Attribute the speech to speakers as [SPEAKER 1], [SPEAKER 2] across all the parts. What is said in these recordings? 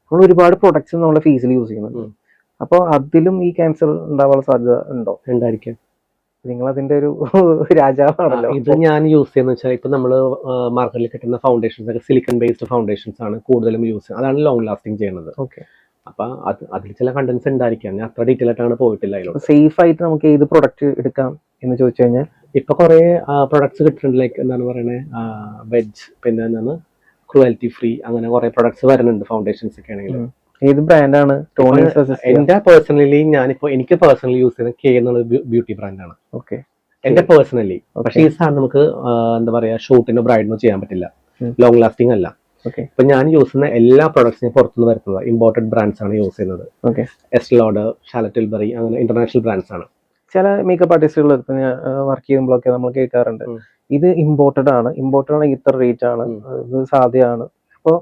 [SPEAKER 1] നമ്മൾ ഒരുപാട് പ്രൊഡക്ട്സ് നമ്മുടെ ഫേസിൽ യൂസ് ചെയ്യുന്നുണ്ട്. അപ്പോൾ അതിലും ഈ ക്യാൻസർ ഉണ്ടാവാനുള്ള സാധ്യത ഉണ്ടോ?
[SPEAKER 2] ഉണ്ടായിരിക്കും.
[SPEAKER 1] നിങ്ങൾ അതിന്റെ ഒരു രാജാവാണല്ലോ.
[SPEAKER 2] ഇത് ഞാൻ യൂസ് ചെയ്യുന്ന വെച്ചാൽ ഇപ്പൊ നമ്മൾ മാർക്കറ്റിൽ കിട്ടുന്ന ഫൗണ്ടേഷൻസ് ഒക്കെ സിലിക്കൺ ബേസ്ഡ് ഫൗണ്ടേഷൻസ് ആണ് കൂടുതലും യൂസ് ചെയ്യുന്നത്. അതാണ് ലോങ് ലാസ്റ്റിംഗ് ചെയ്യുന്നത്.
[SPEAKER 1] ഓക്കെ.
[SPEAKER 2] അപ്പൊ അതിൽ ചില കണ്ടൻസ് ഉണ്ടായിരിക്കാം. ഞാൻ അത്ര ഡീറ്റെയിൽ ആയിട്ടാണ് പോയിട്ടില്ല അതിലോട്ട്.
[SPEAKER 1] സേഫ് ആയിട്ട് നമുക്ക് ഏത് പ്രൊഡക്റ്റ് എടുക്കാം എന്ന് ചോദിച്ചു കഴിഞ്ഞാൽ
[SPEAKER 2] ഇപ്പൊ കുറെ പ്രൊഡക്ട്സ് കിട്ടുന്നുണ്ട്. ലൈക്ക് എന്താണ് പറയുന്നത്, വെജ്, പിന്നെ എന്താണ് ക്രുവൽറ്റി ഫ്രീ, അങ്ങനെ കുറെ പ്രൊഡക്ട്സ് വരുന്നുണ്ട് ഫൗണ്ടേഷൻസ് ഒക്കെ ആണെങ്കിൽ.
[SPEAKER 1] ഏത് ബ്രാൻഡാണ്
[SPEAKER 2] എന്റെ പേഴ്സണലി എനിക്ക് പേഴ്സണലി യൂസ് ചെയ്യുന്ന കെ എന്നുള്ള ബ്യൂട്ടി ബ്രാൻഡാണ്.
[SPEAKER 1] ഓക്കെ.
[SPEAKER 2] എന്റെ പേഴ്സണലി. പക്ഷെ ഈ സാധനം നമുക്ക് എന്താ പറയാ ഷൂട്ടിനോ ബ്രൈഡിനോ ചെയ്യാൻ പറ്റില്ല, ലോങ് ലാസ്റ്റിംഗ് അല്ല. ഇപ്പൊ ഞാൻ യൂസ് ചെയ്യുന്ന എല്ലാ പ്രൊഡക്ട്സും പുറത്തുനിന്ന് വരുന്നത് ഇമ്പോർട്ടഡ് ബ്രാൻഡ്സ് ആണ് യൂസ് ചെയ്യുന്നത്. എസ്റ്റേ ലോഡർ, ഷാർലറ്റ് ടിൽബറി, അങ്ങനെ ഇന്റർനാഷണൽ ബ്രാൻഡ്സ് ആണ്.
[SPEAKER 1] ചില മേക്കപ്പ് ആർട്ടിസ്റ്റുകൾ വർക്ക് ചെയ്യുമ്പോഴൊക്കെ നമ്മൾ കേൾക്കാറുണ്ട്, ഇത് ഇമ്പോർട്ടഡ് ആണ്, ഇത്ര റേറ്റ് ആണ്, ഇത് സാധ്യമാണ്. അപ്പോൾ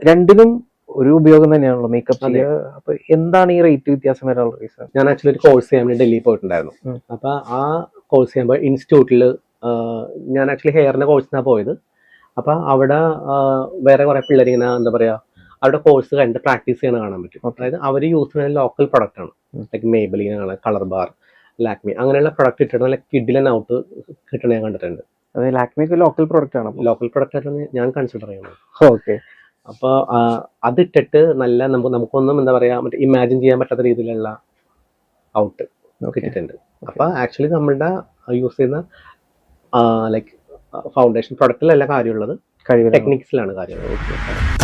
[SPEAKER 1] രണ്ടിനും ഒരു ഉപയോഗം തന്നെയാണല്ലോ മേക്കപ്പ്. അപ്പൊ എന്താണ് ഈ റേറ്റ് വ്യത്യാസം വരാനുള്ള റീസൺ?
[SPEAKER 2] ഞാൻ ആക്ച്വലി ഒരു കോഴ്സ് ചെയ്യാൻ വേണ്ടി ഡൽഹി പോയിട്ടുണ്ടായിരുന്നു. അപ്പൊ ആ കോഴ്സ് ചെയ്യുമ്പോൾ ഇൻസ്റ്റിറ്റ്യൂട്ടിൽ ഞാൻ ആക്ച്വലി ഹെയറിന്റെ കോഴ്സിനാണ് പോയത്. അപ്പൊ അവിടെ വേറെ കുറെ പിള്ളേർ ഇങ്ങനെ എന്താ പറയാ അവരുടെ കോഴ്സ് കണ്ട് പ്രാക്ടീസ് ചെയ്യണ കാണാൻ പറ്റും. അതായത് അവർ യൂസ് ചെയ്യുന്ന ലോക്കൽ പ്രൊഡക്റ്റ് ആണ്. ലൈക്ക് മേബലിൻ ആണ്, കളർ ബാർ, ലാക്മി, അങ്ങനെയുള്ള പ്രൊഡക്റ്റ് ഇട്ടിട്ട് നല്ല കിഡിലൻ ഔട്ട് കിട്ടണ ഞാൻ കണ്ടിട്ടുണ്ട്.
[SPEAKER 1] അതെ, ലാക്മി ലോക്കൽ പ്രൊഡക്റ്റ് ആണ്.
[SPEAKER 2] ലോക്കൽ പ്രൊഡക്റ്റ് ആയിട്ടാണ് ഞാൻ കൺസിഡർ ചെയ്യുന്നത്.
[SPEAKER 1] ഓക്കെ.
[SPEAKER 2] അപ്പൊ അതിട്ടിട്ട് നല്ല നമുക്കൊന്നും എന്താ പറയാ മറ്റേ ഇമാജിൻ ചെയ്യാൻ പറ്റാത്ത രീതിയിലുള്ള ഔട്ട് കിട്ടിയിട്ടുണ്ട്. അപ്പൊ ആക്ച്വലി നമ്മളുടെ യൂസ് ചെയ്യുന്ന ലൈക്ക് ഫൗണ്ടേഷൻ പ്രൊഡക്റ്റിലല്ല കാര്യമുള്ളത്, ടെക്നിക്സിലാണ് കാര്യമുള്ളത്.